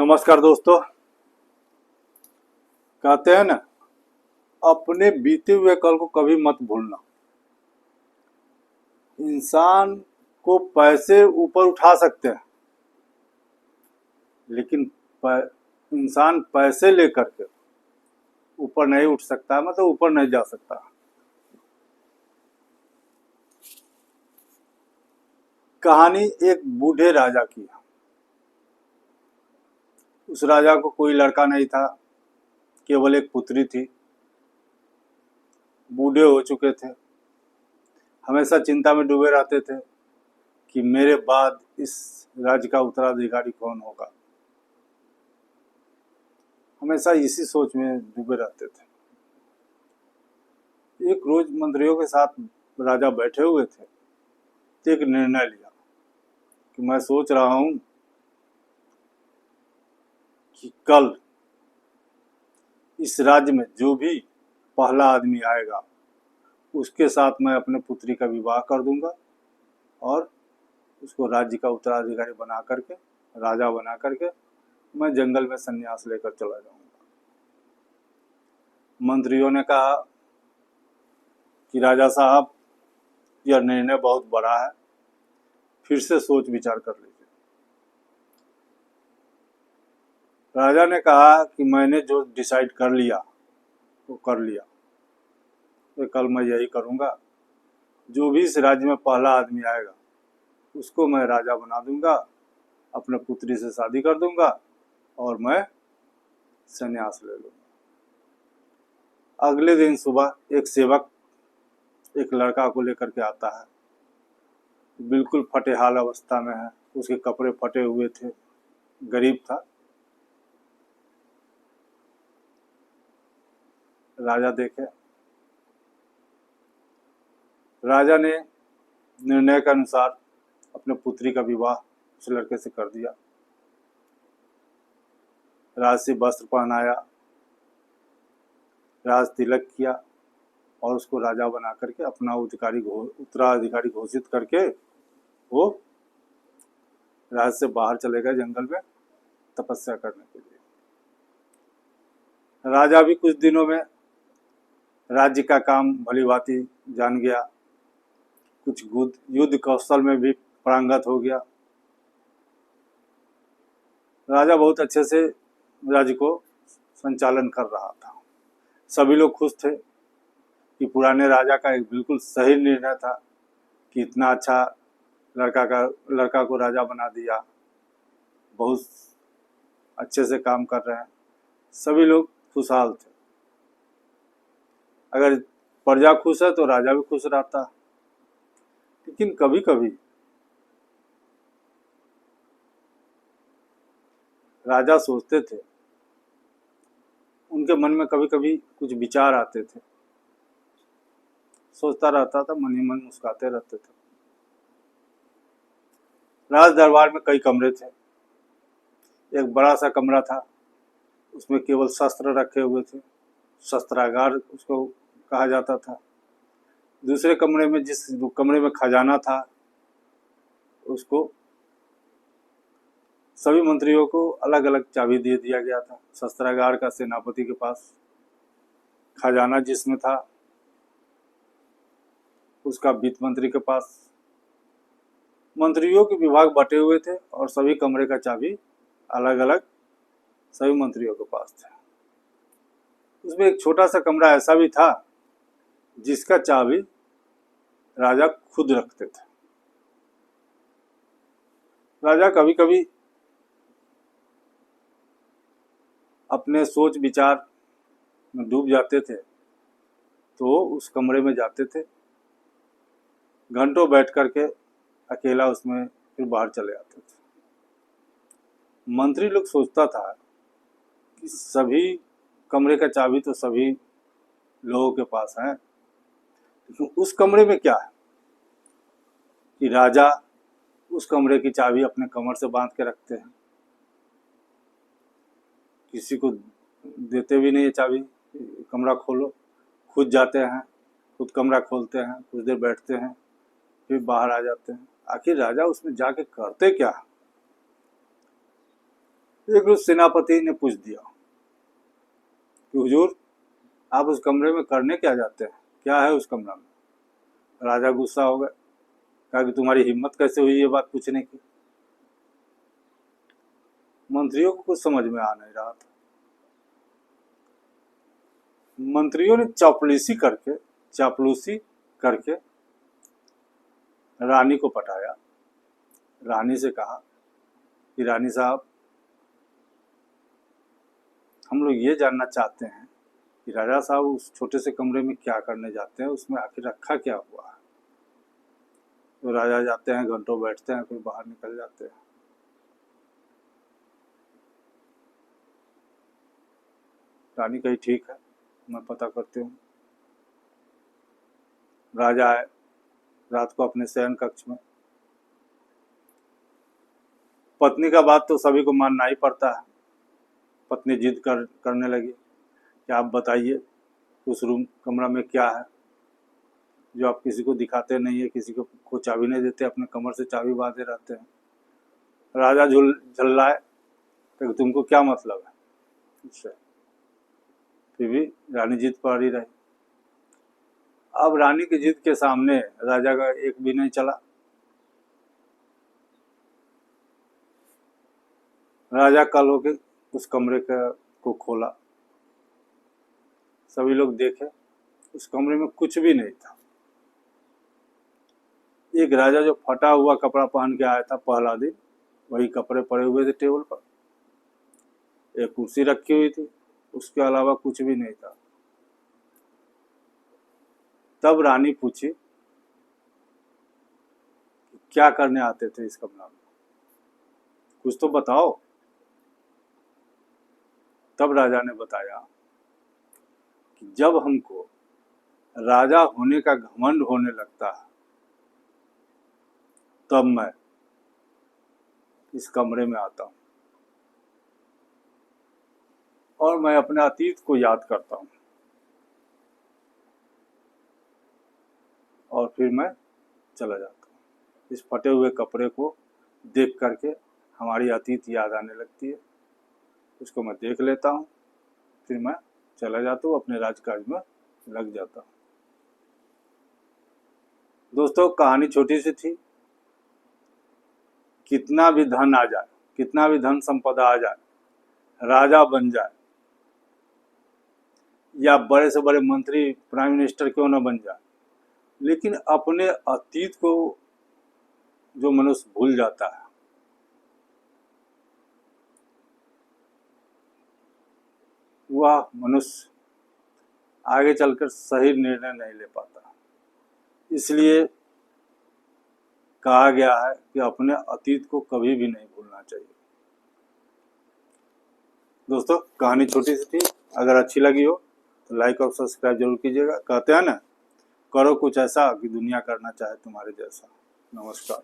नमस्कार दोस्तों। कहते हैं ना, अपने बीते हुए कल को कभी मत भूलना। इंसान को पैसे ऊपर उठा सकते हैं, लेकिन इंसान पैसे लेकर के ऊपर नहीं उठ सकता, मतलब ऊपर नहीं जा सकता। कहानी एक बूढ़े राजा की है। उस राजा को कोई लड़का नहीं था, केवल एक पुत्री थी। बूढ़े हो चुके थे, हमेशा चिंता में डूबे रहते थे कि मेरे बाद इस राज्य का उत्तराधिकारी कौन होगा। हमेशा इसी सोच में डूबे रहते थे। एक रोज मंत्रियों के साथ राजा बैठे हुए थे, तो एक निर्णय लिया कि मैं सोच रहा हूं कि कल इस राज्य में जो भी पहला आदमी आएगा उसके साथ मैं अपने पुत्री का विवाह कर दूंगा और उसको राज्य का उत्तराधिकारी बना करके, राजा बना करके मैं जंगल में संन्यास लेकर चला जाऊंगा। मंत्रियों ने कहा कि राजा साहब, यह निर्णय बहुत बड़ा है, फिर से सोच विचार कर लीजिए। राजा ने कहा कि मैंने जो डिसाइड कर लिया वो कर लिया, तो कल मैं यही करूंगा। जो भी इस राज्य में पहला आदमी आएगा उसको मैं राजा बना दूंगा, अपने पुत्री से शादी कर दूंगा और मैं संन्यास ले लूंगा। अगले दिन सुबह एक सेवक एक लड़का को लेकर के आता है। बिल्कुल फटे हाल अवस्था में है, उसके कपड़े फटे हुए थे, गरीब था। राजा देखे, राजा ने निर्णय के अनुसार अपने पुत्री का विवाह उस लड़के से कर दिया। राज से वस्त्र पहनाया, राज तिलक किया और उसको राजा बना करके अपना उत्तराधिकारी घोषित करके वो राज से बाहर चले गए जंगल में तपस्या करने के लिए। राजा भी कुछ दिनों में राज्य का काम भलीभांति जान गया, कुछ युद्ध कौशल में भी पारंगत हो गया। राजा बहुत अच्छे से राज्य को संचालन कर रहा था। सभी लोग खुश थे कि पुराने राजा का एक बिल्कुल सही निर्णय था कि इतना अच्छा लड़का को राजा बना दिया, बहुत अच्छे से काम कर रहे हैं। सभी लोग खुशहाल थे। अगर प्रजा खुश है तो राजा भी खुश रहता। लेकिन कभी कभी राजा सोचते थे, उनके मन में कभी कभी कुछ विचार आते थे। सोचता रहता था, मन ही मन मुस्कुराते रहते थे। राज दरबार में कई कमरे थे। एक बड़ा सा कमरा था, उसमें केवल शस्त्र रखे हुए थे, शस्त्रागार उसको कहा जाता था। दूसरे कमरे में, जिस कमरे में खजाना था, उसको सभी मंत्रियों को अलग अलग चाबी दे दिया गया था। शस्त्रागार का सेनापति के पास, खजाना जिसमें था उसका वित्त मंत्री के पास। मंत्रियों के विभाग बटे हुए थे और सभी कमरे का चाबी अलग अलग सभी मंत्रियों के पास था। उसमें एक छोटा सा कमरा ऐसा भी था जिसका चाबी राजा खुद रखते थे। राजा कभी कभी अपने सोच विचार में डूब जाते थे तो उस कमरे में जाते थे, घंटों बैठ करके अकेला उसमें फिर बाहर चले आते थे। मंत्री लोग सोचता था कि सभी कमरे का चाबी तो सभी लोगों के पास है, लेकिन उस कमरे में क्या है कि राजा उस कमरे की चाबी अपने कमर से बांध के रखते हैं, किसी को देते भी नहीं है चाबी। कमरा खोलो, खुद जाते हैं, खुद कमरा खोलते हैं, कुछ देर बैठते हैं, फिर बाहर आ जाते हैं। आखिर राजा उसमें जाके करते क्या? एक रोज सेनापति ने पूछ दिया कि हुजूर, आप उस कमरे में करने क्या जाते हैं, क्या है उस कमरा में? राजा गुस्सा हो गए, कहा कि तुम्हारी हिम्मत कैसे हुई ये बात पूछने की? मंत्रियों को कुछ समझ में आ नहीं रहा था। मंत्रियों ने चापलूसी करके रानी को पटाया। रानी से कहा कि रानी साहब, हम लोग ये जानना चाहते हैं कि राजा साहब उस छोटे से कमरे में क्या करने जाते हैं, उसमें आखिर रखा क्या हुआ है? तो राजा जाते हैं, घंटों बैठते हैं, फिर बाहर निकल जाते हैं। रानी कही ठीक है, मैं पता करती हूँ। राजा आए रात को अपने शयन कक्ष में। पत्नी का बात तो सभी को मानना ही पड़ता है। पत्नी जिद करने लगी कि आप बताइए उस कमरा में क्या है जो आप किसी को दिखाते नहीं है, किसी को चाबी नहीं देते, अपने कमर से चाबी बांधे रहते हैं। राजा झल्लाए तो तुमको क्या मतलब है इससे? फिर भी रानी जिद पर ही रही। अब रानी की जिद के सामने राजा का एक भी नहीं चला। राजा कल होके उस कमरे को खोला। सभी लोग देखे, उस कमरे में कुछ भी नहीं था। एक राजा जो फटा हुआ कपड़ा पहन के आया था पहला दिन, वही कपड़े पड़े हुए थे टेबल पर। एक कुर्सी रखी हुई थी, उसके अलावा कुछ भी नहीं था। तब रानी पूछी, क्या करने आते थे इस कमरा में, कुछ तो बताओ। तब राजा ने बताया कि जब हमको राजा होने का घमंड होने लगता है, तब मैं इस कमरे में आता हूँ और मैं अपने अतीत को याद करता हूँ और फिर मैं चला जाता हूँ। इस फटे हुए कपड़े को देख करके हमारी अतीत याद आने लगती है। उसको मैं देख लेता हूँ, फिर मैं चला जाता हूँ, अपने राजकाज में लग जाता हूँ। दोस्तों, कहानी छोटी सी थी। कितना भी धन आ जाए, कितना भी धन संपदा आ जाए, राजा बन जाए या बड़े से बड़े मंत्री प्राइम मिनिस्टर क्यों ना बन जाए, लेकिन अपने अतीत को जो मनुष्य भूल जाता है, वह मनुष्य आगे चलकर सही निर्णय नहीं ले पाता। इसलिए कहा गया है कि अपने अतीत को कभी भी नहीं भूलना चाहिए। दोस्तों, कहानी छोटी सी थी, अगर अच्छी लगी हो तो लाइक और सब्सक्राइब जरूर कीजिएगा। कहते हैं ना, करो कुछ ऐसा कि दुनिया करना चाहे तुम्हारे जैसा। नमस्कार।